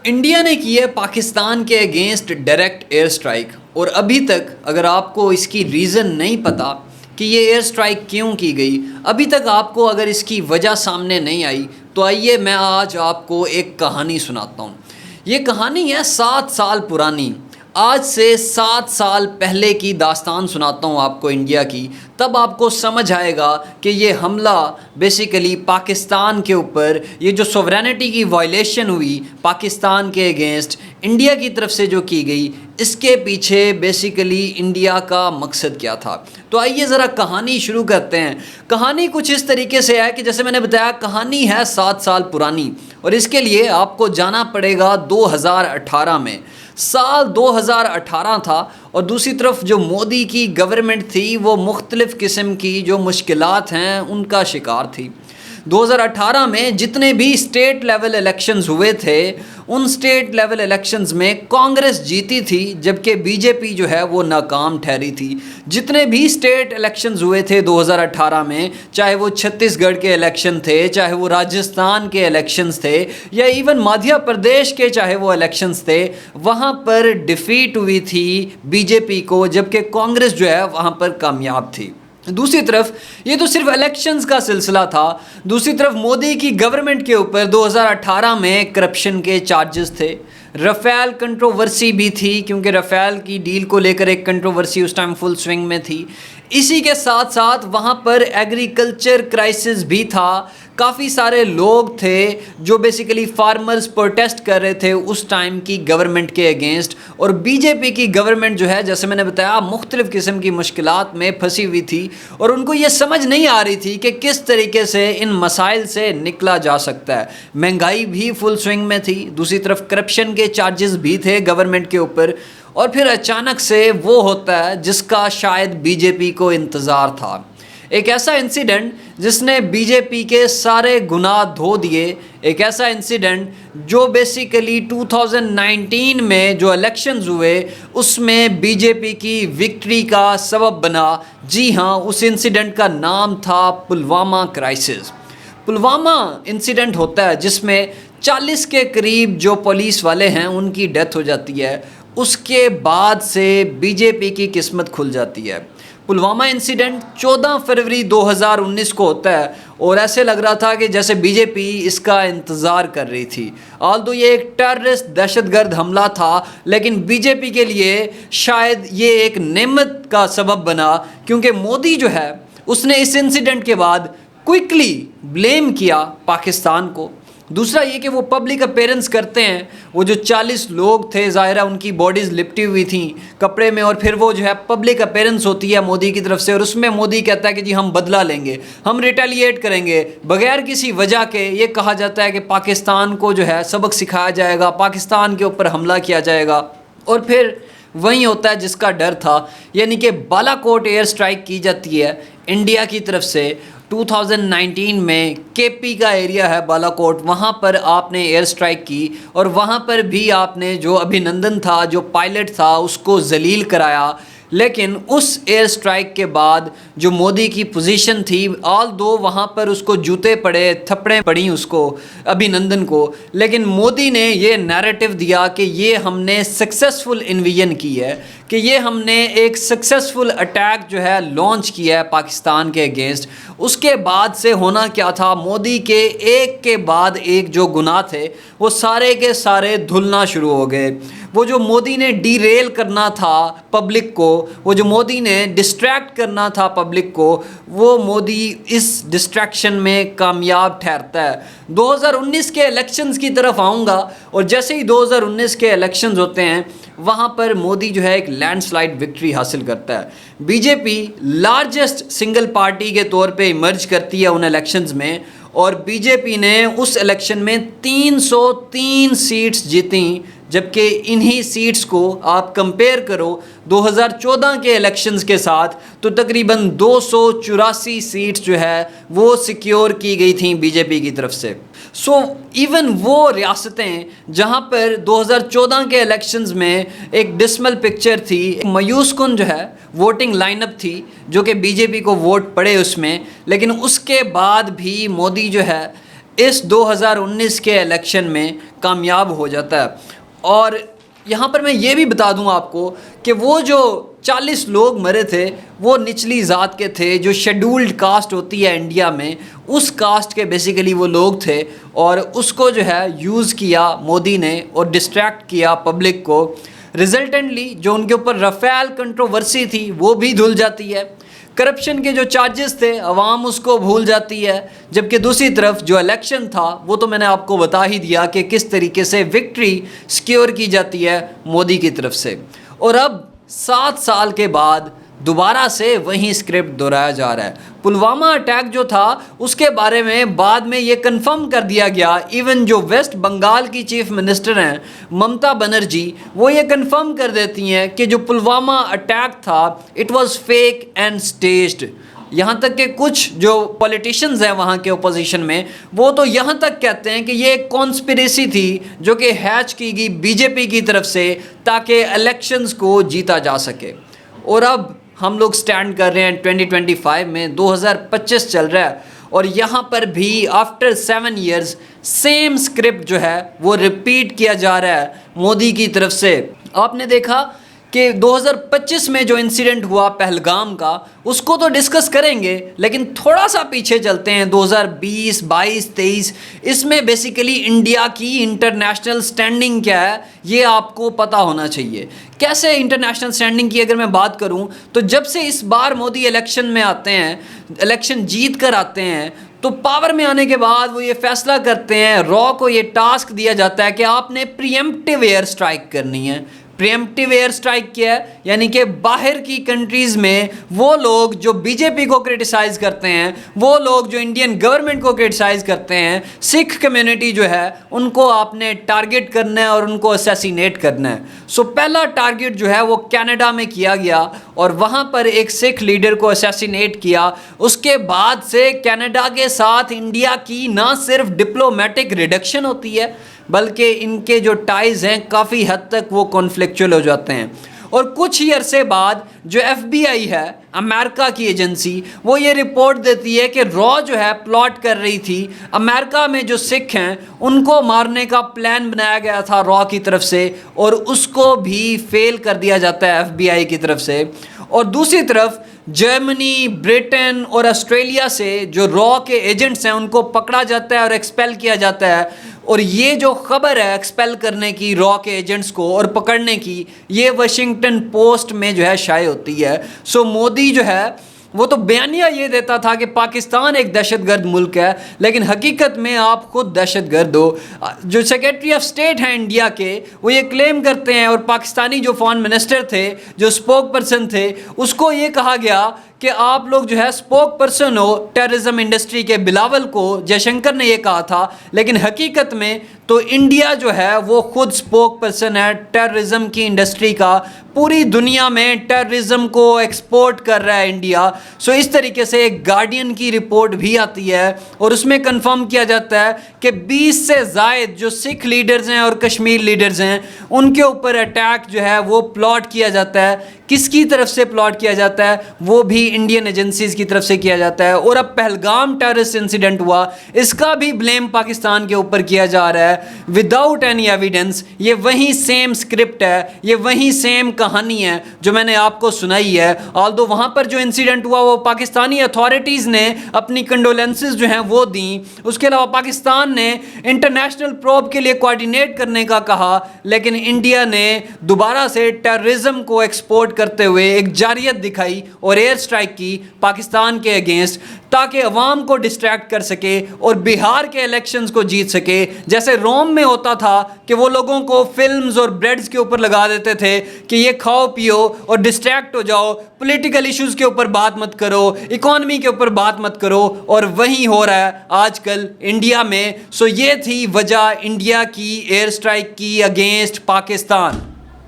India نے کی ہے پاکستان کے اگینسٹ ڈائریکٹ ایئر سٹرائک، اور ابھی تک اگر آپ کو اس کی ریزن نہیں پتہ کہ یہ ایئر سٹرائک کیوں کی گئی، ابھی تک آپ کو اگر اس کی وجہ سامنے نہیں آئی، تو آئیے میں آج آپ کو ایک کہانی سناتا ہوں۔ یہ کہانی ہے 7 سال پرانی، آج سے 7 سال پہلے کی داستان سناتا ہوں آپ کو انڈیا کی، تب آپ کو سمجھ آئے گا کہ یہ حملہ بیسیکلی پاکستان کے اوپر، یہ جو سوورینٹی کی وائلیشن ہوئی پاکستان کے اگینسٹ انڈیا کی طرف سے جو کی گئی، اس کے پیچھے بیسیکلی انڈیا کا مقصد کیا تھا۔ تو آئیے ذرا کہانی شروع کرتے ہیں۔ کہانی کچھ اس طریقے سے ہے کہ جیسے میں نے بتایا، کہانی ہے 7 سال پرانی، اور اس کے لیے آپ کو جانا پڑے گا 2018 میں۔ سال 2018 تھا، اور دوسری طرف جو مودی کی گورنمنٹ تھی وہ مختلف قسم کی جو مشکلات ہیں ان کا شکار تھی۔ 2018 میں جتنے بھی اسٹیٹ لیول الیکشنز ہوئے تھے، ان اسٹیٹ لیول الیکشنز میں کانگریس جیتی تھی، جبکہ بی جے پی جو ہے وہ ناکام ٹھہری تھی۔ جتنے بھی اسٹیٹ الیکشنز ہوئے تھے 2018 میں، چاہے وہ چھتیس گڑھ کے الیکشن تھے، چاہے وہ راجستھان کے الیکشنز تھے، یا ایون مدھیہ پردیش کے چاہے وہ الیکشنز تھے، وہاں پر ڈیفیٹ ہوئی تھی بی جے پی کو، جبکہ کانگریس جو ہے وہاں پر کامیاب تھی۔ دوسری طرف یہ تو صرف الیکشنز کا سلسلہ تھا، دوسری طرف مودی کی گورنمنٹ کے اوپر 2018 میں کرپشن کے چارجز تھے، رفیل کنٹروورسی بھی تھی، کیونکہ رفیل کی ڈیل کو لے کر ایک کنٹروورسی اس ٹائم فل سوئنگ میں تھی۔ اسی کے ساتھ ساتھ وہاں پر ایگریکلچر کرائسس بھی تھا، کافی سارے لوگ تھے جو بیسیکلی فارمرز پروٹیسٹ کر رہے تھے اس ٹائم کی گورنمنٹ کے اگینسٹ، اور بی جے پی کی گورنمنٹ جو ہے جیسے میں نے بتایا مختلف قسم کی مشکلات میں پھنسی ہوئی تھی، اور ان کو یہ سمجھ نہیں آ رہی تھی کہ کس طریقے سے ان مسائل سے نکلا جا سکتا ہے۔ مہنگائی بھی فل سوئنگ میں تھی، دوسری طرف کرپشن کے چارجز بھی تھے گورنمنٹ کے اوپر، اور پھر اچانک سے وہ ہوتا ہے جس کا شاید بی جے پی کو انتظار تھا، ایک ایسا انسیڈنٹ جس نے بی جے پی کے سارے گناہ دھو دیے، ایک ایسا انسیڈنٹ جو بیسیکلی 2019 میں جو الیکشنز ہوئے اس میں بی جے پی کی وکٹری کا سبب بنا۔ جی ہاں، اس انسیڈنٹ کا نام تھا پلوامہ کرائسس۔ پلوامہ انسیڈنٹ ہوتا ہے جس میں 40 کے قریب جو پولیس والے ہیں ان کی ڈیتھ ہو جاتی ہے، اس کے بعد سے بی جے پی کی قسمت کھل جاتی ہے۔ پلوامہ انسیڈنٹ 14 فروری 2019 کو ہوتا ہے، اور ایسے لگ رہا تھا کہ جیسے بی جے پی اس کا انتظار کر رہی تھی۔ آلدو یہ ایک ٹیررسٹ دہشت گرد حملہ تھا، لیکن بی جے پی کے لیے شاید یہ ایک نعمت کا سبب بنا، کیونکہ مودی جو ہے اس نے اس انسیڈنٹ کے بعد کوئکلی بلیم کیا پاکستان کو۔ دوسرا یہ کہ وہ پبلک اپیرنس کرتے ہیں، وہ جو 40 لوگ تھے ظاہرہ ان کی باڈیز لپٹی ہوئی تھیں کپڑے میں، اور پھر وہ جو ہے پبلک اپیرنس ہوتی ہے مودی کی طرف سے، اور اس میں مودی کہتا ہے کہ جی ہم بدلہ لیں گے، ہم ریٹیلیٹ کریں گے بغیر کسی وجہ کے۔ یہ کہا جاتا ہے کہ پاکستان کو جو ہے سبق سکھایا جائے گا، پاکستان کے اوپر حملہ کیا جائے گا، اور پھر وہی ہوتا ہے جس کا ڈر تھا، یعنی کہ بالا کوٹ ایئر سٹرائک کی جاتی ہے انڈیا کی طرف سے 2019 میں۔ کے پی کا ایریا ہے بالا کوٹ، وہاں پر آپ نے ایئر سٹرائک کی، اور وہاں پر بھی آپ نے جو ابھینندن تھا جو پائلٹ تھا اس کو ذلیل کرایا۔ لیکن اس ایئر سٹرائک کے بعد جو مودی کی پوزیشن تھی، آل دو وہاں پر اس کو جوتے پڑے، تھپڑیں پڑیں اس کو، ابھینندن کو، لیکن مودی نے یہ نیریٹو دیا کہ یہ ہم نے سکسیسفل انویژن کی ہے، کہ یہ ہم نے ایک سکسیسفل اٹیک جو ہے لانچ کیا ہے پاکستان کے اگینسٹ۔ اس کے بعد سے ہونا کیا تھا، مودی کے ایک کے بعد ایک جو گناہ تھے وہ سارے کے سارے دھلنا شروع ہو گئے۔ وہ جو مودی نے ڈی ریل کرنا تھا پبلک کو، وہ جو مودی نے ڈسٹریکٹ کرنا تھا پبلک کو، وہ مودی اس ڈسٹریکشن میں کامیاب ٹھہرتا ہے۔ 2019 کے الیکشنز کی طرف آؤں گا، اور جیسے ہی 2019 کے الیکشنز ہوتے ہیں وہاں پر مودی جو ہے ایک لینڈ سلائڈ وکٹری حاصل کرتا ہے۔ بی جے پی لارجسٹ سنگل پارٹی کے طور پہ ایمرج کرتی ہے ان الیکشنز میں، اور بی جے پی نے اس الیکشن میں 303 سیٹس جیتیں، جبکہ انہی سیٹس کو آپ کمپیئر کرو 2014 کے الیکشنز کے ساتھ تو تقریباً 284 سیٹس جو ہے وہ سیکیور کی گئی تھیں بی جے پی کی طرف سے۔ سو ایون وہ ریاستیں جہاں پر 2014 کے الیکشنز میں ایک ڈسمل پکچر تھی، مایوس کن جو ہے ووٹنگ لائن اپ تھی جو کہ بی جے پی کو ووٹ پڑے اس میں، لیکن اس کے بعد بھی مودی جو ہے اس 2019 کے الیکشن میں کامیاب ہو جاتا ہے. اور یہاں پر میں یہ بھی بتا دوں آپ کو کہ وہ جو 40 لوگ مرے تھے وہ نچلی ذات کے تھے, جو شیڈولڈ کاسٹ ہوتی ہے انڈیا میں, اس کاسٹ کے بیسیکلی وہ لوگ تھے, اور اس کو جو ہے یوز کیا مودی نے اور ڈسٹریکٹ کیا پبلک کو. ریزلٹنٹلی جو ان کے اوپر رفیل کنٹروورسی تھی وہ بھی دھل جاتی ہے, کرپشن کے جو چارجز تھے عوام اس کو بھول جاتی ہے, جبکہ دوسری طرف جو الیکشن تھا وہ تو میں نے آپ کو بتا ہی دیا کہ کس طریقے سے وکٹری سیکیور کی جاتی ہے مودی کی طرف سے. اور اب 7 سال کے بعد دوبارہ سے وہی اسکرپٹ دہرایا جا رہا ہے. پلوامہ اٹیک جو تھا اس کے بارے میں بعد میں یہ کنفرم کر دیا گیا, ایون جو ویسٹ بنگال کی چیف منسٹر ہیں ممتا بنرجی, وہ یہ کنفرم کر دیتی ہیں کہ جو پلوامہ اٹیک تھا اٹ واز فیک اینڈ سٹیجڈ. یہاں تک کہ کچھ جو پولیٹیشنز ہیں وہاں کے اپوزیشن میں وہ تو یہاں تک کہتے ہیں کہ یہ ایک کانسپریسی تھی جو کہ ہیچ کی گئی بی جے پی کی طرف سے تاکہ الیکشنز کو جیتا جا سکے. اور اب ہم لوگ سٹینڈ کر رہے ہیں 2025 میں, 2025 چل رہا ہے, اور یہاں پر بھی آفٹر 7 ایئرز سیم اسکرپٹ جو ہے وہ ریپیٹ کیا جا رہا ہے مودی کی طرف سے. آپ نے دیکھا کہ 2025 میں جو انسیڈنٹ ہوا پہلگام کا اس کو تو ڈسکس کریں گے, لیکن تھوڑا سا پیچھے چلتے ہیں 2020, 22, 23. اس میں بیسیکلی انڈیا کی انٹرنیشنل سٹینڈنگ کیا ہے یہ آپ کو پتہ ہونا چاہیے. کیسے انٹرنیشنل سٹینڈنگ کی اگر میں بات کروں تو جب سے اس بار مودی الیکشن میں آتے ہیں, الیکشن جیت کر آتے ہیں, تو پاور میں آنے کے بعد وہ یہ فیصلہ کرتے ہیں, را کو یہ ٹاسک دیا جاتا ہے کہ آپ نے پری ایمپٹیو ایئر اسٹرائک کرنی ہے. پری ایمپٹیو ایئر اسٹرائک کیا ہے, یعنی کہ باہر کی کنٹریز میں وہ لوگ جو بی جے پی کو کرٹیسائز کرتے ہیں, وہ لوگ جو انڈین گورنمنٹ کو کرٹیسائز کرتے ہیں, سکھ کمیونٹی جو ہے ان کو آپ نے ٹارگٹ کرنا ہے اور ان کو اسیسینیٹ کرنا ہے. سو پہلا ٹارگٹ جو ہے وہ کینیڈا میں کیا گیا اور وہاں پر ایک سکھ لیڈر کو اسیسینیٹ کیا. اس کے بعد سے کینیڈا کے ساتھ انڈیا کی نہ صرف ڈپلومیٹک ریڈکشن ہوتی ہے بلکہ ان کے جو ٹائز ہیں کافی حد تک وہ کانفلکچوئل ہو جاتے ہیں. اور کچھ ہی عرصے بعد جو ایف بی آئی ہے امریکہ کی ایجنسی, وہ یہ رپورٹ دیتی ہے کہ را جو ہے پلاٹ کر رہی تھی امریکہ میں جو سکھ ہیں ان کو مارنے کا پلان بنایا گیا تھا را کی طرف سے, اور اس کو بھی فیل کر دیا جاتا ہے ایف بی آئی کی طرف سے. اور دوسری طرف جرمنی, برٹن اور آسٹریلیا سے جو را کے ایجنٹس ہیں ان کو پکڑا جاتا ہے اور ایکسپیل کیا جاتا ہے. اور یہ جو خبر ہے ایکسپیل کرنے کی را کے ایجنٹس کو اور پکڑنے کی, یہ واشنگٹن پوسٹ میں جو ہے شائع ہوتی ہے. سو مودی جو ہے وہ تو بیانیہ یہ دیتا تھا کہ پاکستان ایک دہشت گرد ملک ہے, لیکن حقیقت میں آپ خود دہشت گرد ہو. جو سیکریٹری آف اسٹیٹ ہیں انڈیا کے وہ یہ کلیم کرتے ہیں, اور پاکستانی جو فارن منسٹر تھے, جو اسپوک پرسن تھے, اس کو یہ کہا گیا کہ آپ لوگ جو ہے spoke person who terrorism industry کے. بلاول کو جے شنکر نے یہ کہا تھا, لیکن حقیقت میں تو انڈیا جو ہے وہ خود اسپوک پرسن ہے ٹیررزم کی انڈسٹری کا. پوری دنیا میں ٹیررزم کو ایکسپورٹ کر رہا ہے انڈیا. سو اس طریقے سے ایک گارڈین کی رپورٹ بھی آتی ہے اور اس میں کنفرم کیا جاتا ہے کہ 20 سے زائد جو سکھ لیڈرز ہیں اور کشمیر لیڈرز ہیں ان کے اوپر اٹیک جو ہے وہ پلاٹ کیا جاتا ہے. کس کی طرف سے پلاٹ کیا جاتا ہے؟ وہ بھی انڈین ایجنسیز کی طرف سے کیا جاتا ہے. اور اب پہلگام ٹیررسٹ انسیڈنٹ ہوا, اس کا بھی بلیم پاکستان کے اوپر کیا جا رہا ہے وداؤٹ اینی ایویڈنس. یہ وہی سیم سکرپٹ ہے, یہ وہی سیم کہانی ہے جو میں نے آپ کو سنائی ہے. آلدو وہاں پر جو انسیڈنٹ ہوا وہ پاکستانی اتھارٹیز نے اپنی کنڈولنسز جو ہیں وہ دیں. اس کے علاوہ پاکستان نے انٹرنیشنل پروب کے لیے کوارڈینیٹ کرنے کا کہا, لیکن انڈیا نے دوبارہ سے ٹیررزم کو ایکسپورٹ کرتے ہوئے ایک جارحیت دکھائی اور ایئر سٹرائک کی پاکستان کے اگینسٹ, تاکہ عوام کو ڈسٹریکٹ کر سکے اور بہار کے الیکشنز کو جیت سکے. جیسے روم میں ہوتا تھا کہ وہ لوگوں کو فلمز اور بریڈز کے اوپر لگا دیتے تھے کہ یہ کھاؤ پیو اور ڈسٹریکٹ ہو جاؤ, پولیٹیکل ایشوز کے اوپر بات مت کرو, اکانومی کے اوپر بات مت کرو, اور وہی ہو رہا ہے آج کل انڈیا میں. سو یہ تھی وجہ انڈیا کی ایئر سٹرائک کی اگینسٹ پاکستان.